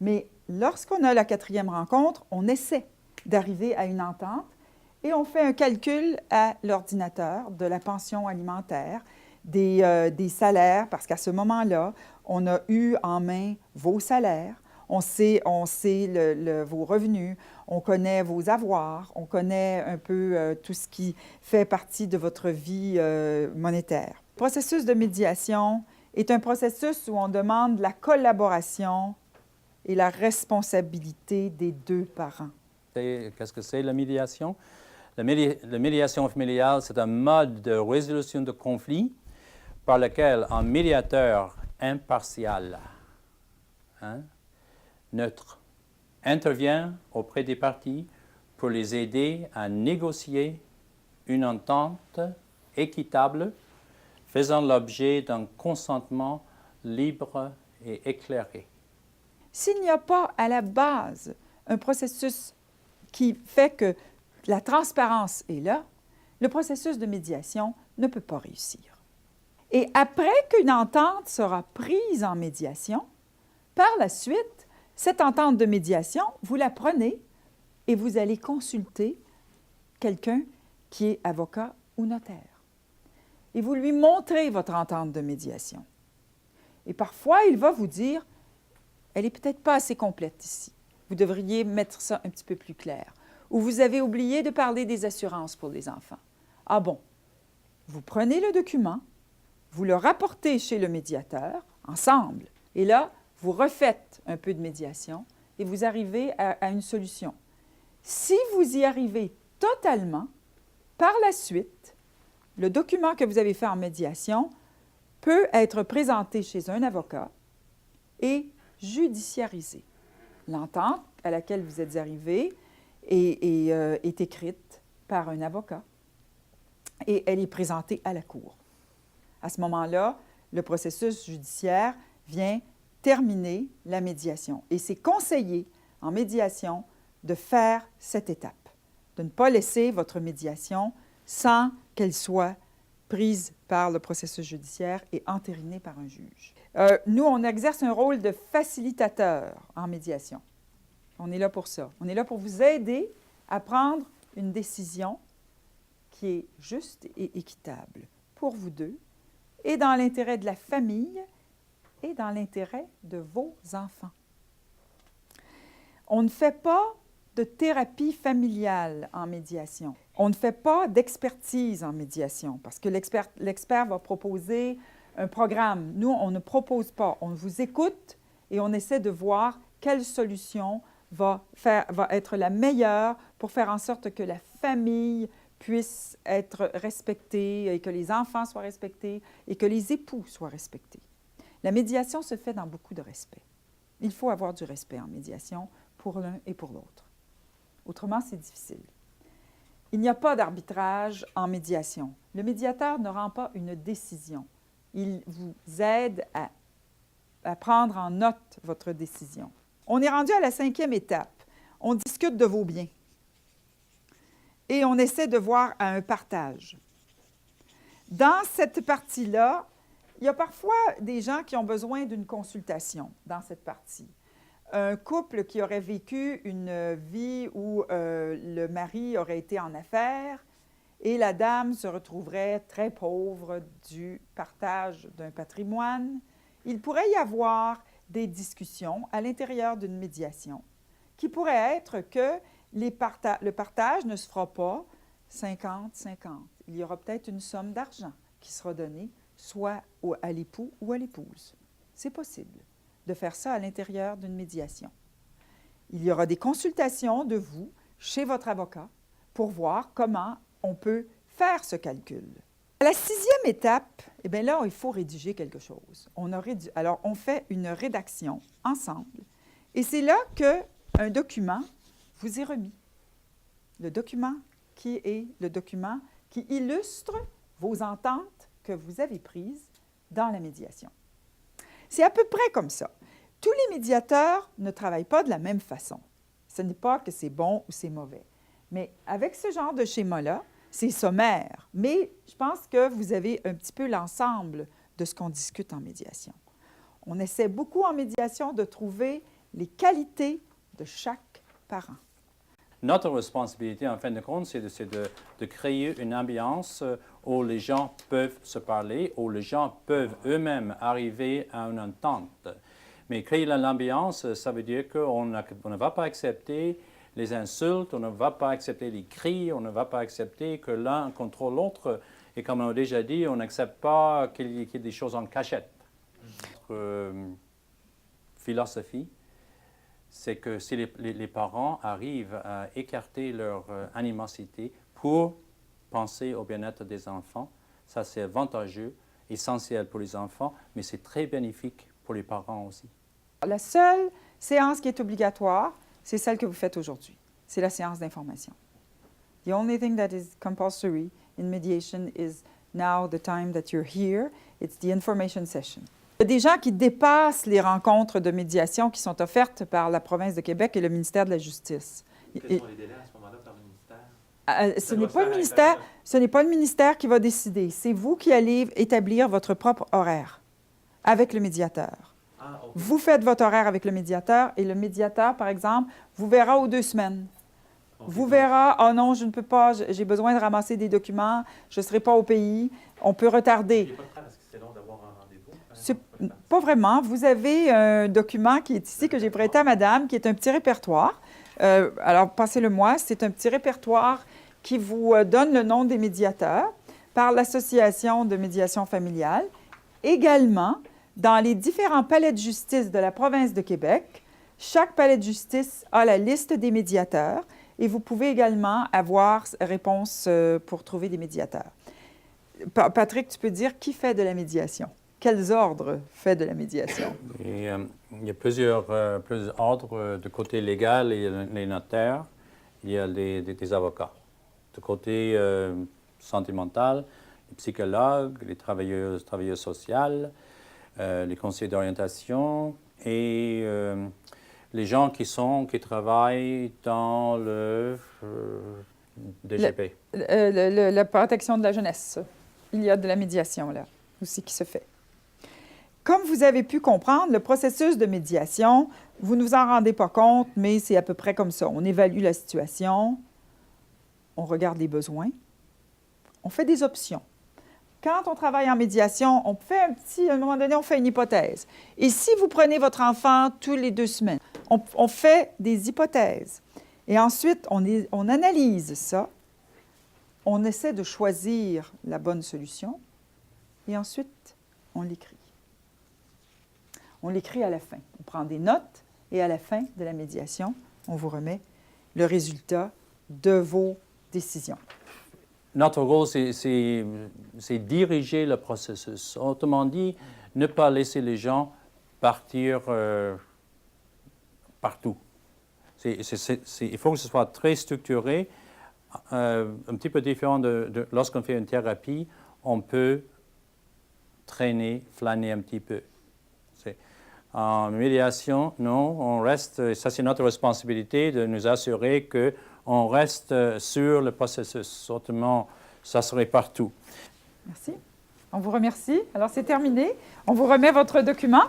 Mais lorsqu'on a la quatrième rencontre, on essaie d'arriver à une entente et on fait un calcul à l'ordinateur de la pension alimentaire, des salaires, parce qu'à ce moment-là, on a eu en main vos salaires, on sait vos revenus, on connaît vos avoirs, on connaît un peu tout ce qui fait partie de votre vie monétaire. Le processus de médiation est un processus où on demande la collaboration et la responsabilité des deux parents. Qu'est-ce que c'est la médiation? La médiation familiale, c'est un mode de résolution de conflits par lequel un médiateur impartial, neutre, intervient auprès des parties pour les aider à négocier une entente équitable faisant l'objet d'un consentement libre et éclairé. S'il n'y a pas à la base un processus qui fait que la transparence est là, le processus de médiation ne peut pas réussir. Et après qu'une entente sera prise en médiation, par la suite, cette entente de médiation, vous la prenez et vous allez consulter quelqu'un qui est avocat ou notaire. Et vous lui montrez votre entente de médiation. Et parfois, il va vous dire, elle n'est peut-être pas assez complète ici. Vous devriez mettre ça un petit peu plus clair. Ou vous avez oublié de parler des assurances pour les enfants. Ah bon, vous prenez le document, vous le rapportez chez le médiateur, ensemble, et là, vous refaites un peu de médiation et vous arrivez à une solution. Si vous y arrivez totalement, par la suite, le document que vous avez fait en médiation peut être présenté chez un avocat et judiciarisé. L'entente à laquelle vous êtes arrivé est écrite par un avocat et elle est présentée à la cour. À ce moment-là, le processus judiciaire vient terminer la médiation. Et c'est conseillé en médiation de faire cette étape, de ne pas laisser votre médiation sans qu'elle soit prise par le processus judiciaire et entérinée par un juge. Nous, on exerce un rôle de facilitateur en médiation. On est là pour ça. On est là pour vous aider à prendre une décision qui est juste et équitable pour vous deux et dans l'intérêt de la famille et dans l'intérêt de vos enfants. On ne fait pas de thérapie familiale en médiation. On ne fait pas d'expertise en médiation parce que l'expert va proposer un programme. Nous, on ne propose pas. On vous écoute et on essaie de voir quelle solution va être la meilleure pour faire en sorte que la famille puisse être respectée et que les enfants soient respectés et que les époux soient respectés. La médiation se fait dans beaucoup de respect. Il faut avoir du respect en médiation pour l'un et pour l'autre. Autrement, c'est difficile. Il n'y a pas d'arbitrage en médiation. Le médiateur ne rend pas une décision. Il vous aide à prendre en note votre décision. On est rendu à la 5e étape. On discute de vos biens. Et on essaie de voir à un partage. Dans cette partie-là, il y a parfois des gens qui ont besoin d'une consultation dans cette partie. Un couple qui aurait vécu une vie où le mari aurait été en affaires et la dame se retrouverait très pauvre du partage d'un patrimoine, il pourrait y avoir des discussions à l'intérieur d'une médiation qui pourrait être que le partage ne se fera pas 50-50. Il y aura peut-être une somme d'argent qui sera donnée soit à l'époux ou à l'épouse. C'est possible de faire ça à l'intérieur d'une médiation. Il y aura des consultations de vous chez votre avocat pour voir comment on peut faire ce calcul. À la 6e étape, eh bien là, il faut rédiger quelque chose. Alors, on fait une rédaction ensemble et c'est là qu'un document vous est remis. Le document qui est le document qui illustre vos ententes que vous avez prises dans la médiation. C'est à peu près comme ça. Tous les médiateurs ne travaillent pas de la même façon. Ce n'est pas que c'est bon ou c'est mauvais. Mais avec ce genre de schéma-là, c'est sommaire. Mais je pense que vous avez un petit peu l'ensemble de ce qu'on discute en médiation. On essaie beaucoup en médiation de trouver les qualités de chaque parent. Notre responsabilité, en fin de compte, c'est de créer une ambiance où les gens peuvent se parler, où les gens peuvent eux-mêmes arriver à une entente. Mais créer l'ambiance, ça veut dire qu'on ne va pas accepter les insultes, on ne va pas accepter les cris, on ne va pas accepter que l'un contrôle l'autre. Et comme on a déjà dit, on n'accepte pas qu'il y ait des choses en cachette. Notre philosophie, c'est que si les parents arrivent à écarter leur animosité pour penser au bien-être des enfants, ça c'est avantageux, essentiel pour les enfants, mais c'est très bénéfique pour les parents aussi. La seule séance qui est obligatoire, c'est celle que vous faites aujourd'hui. C'est la séance d'information. The only thing that is compulsory in mediation is now the time that you're here. It's the information session. Il y a des gens qui dépassent les rencontres de médiation qui sont offertes par la province de Québec et le ministère de la Justice. Quels sont les délais à ce moment-là par le ministère? Ce n'est pas le ministère qui va décider. C'est vous qui allez établir votre propre horaire avec le médiateur. Ah, OK. Vous faites votre horaire avec le médiateur et le médiateur, par exemple, vous verra aux 2 semaines. OK. Vous verra, « oh non, je ne peux pas, j'ai besoin de ramasser des documents, je ne serai pas au pays, on peut Il retarder. » n'y a pas de problème parce que c'est long d'avoir un rendez-vous. C'est pas vraiment. Vous avez un document qui est ici, que j'ai prêté à madame, qui est un petit répertoire. Alors, passez-le-moi. C'est un petit répertoire qui vous donne le nom des médiateurs par l'Association de médiation familiale. Également, dans les différents palais de justice de la province de Québec, chaque palais de justice a la liste des médiateurs et vous pouvez également avoir réponse pour trouver des médiateurs. Patrick, tu peux dire qui fait de la médiation? Quels ordres fait de la médiation? Et, il y a plusieurs ordres de côté légal, il y a les notaires, il y a des avocats. De côté sentimental, les psychologues, les travailleurs sociaux, les conseillers d'orientation et les gens qui travaillent dans le DGP. La protection de la jeunesse. Il y a de la médiation là aussi qui se fait. Comme vous avez pu comprendre, le processus de médiation, vous ne vous en rendez pas compte, mais c'est à peu près comme ça. On évalue la situation, on regarde les besoins, on fait des options. Quand on travaille en médiation, on fait à un moment donné, on fait une hypothèse. Et si vous prenez votre enfant tous les 2 semaines, on fait des hypothèses. Et ensuite, on analyse ça, on essaie de choisir la bonne solution, et ensuite, on l'écrit. On l'écrit à la fin. On prend des notes et à la fin de la médiation, on vous remet le résultat de vos décisions. Notre rôle, c'est diriger le processus. Autrement dit, ne pas laisser les gens partir partout. Il faut que ce soit très structuré, un petit peu différent de lorsqu'on fait une thérapie, on peut traîner, flâner un petit peu. En médiation, non, on reste, ça c'est notre responsabilité de nous assurer qu'on reste sur le processus. Autrement, ça serait partout. Merci. On vous remercie. Alors, c'est terminé. On vous remet votre document.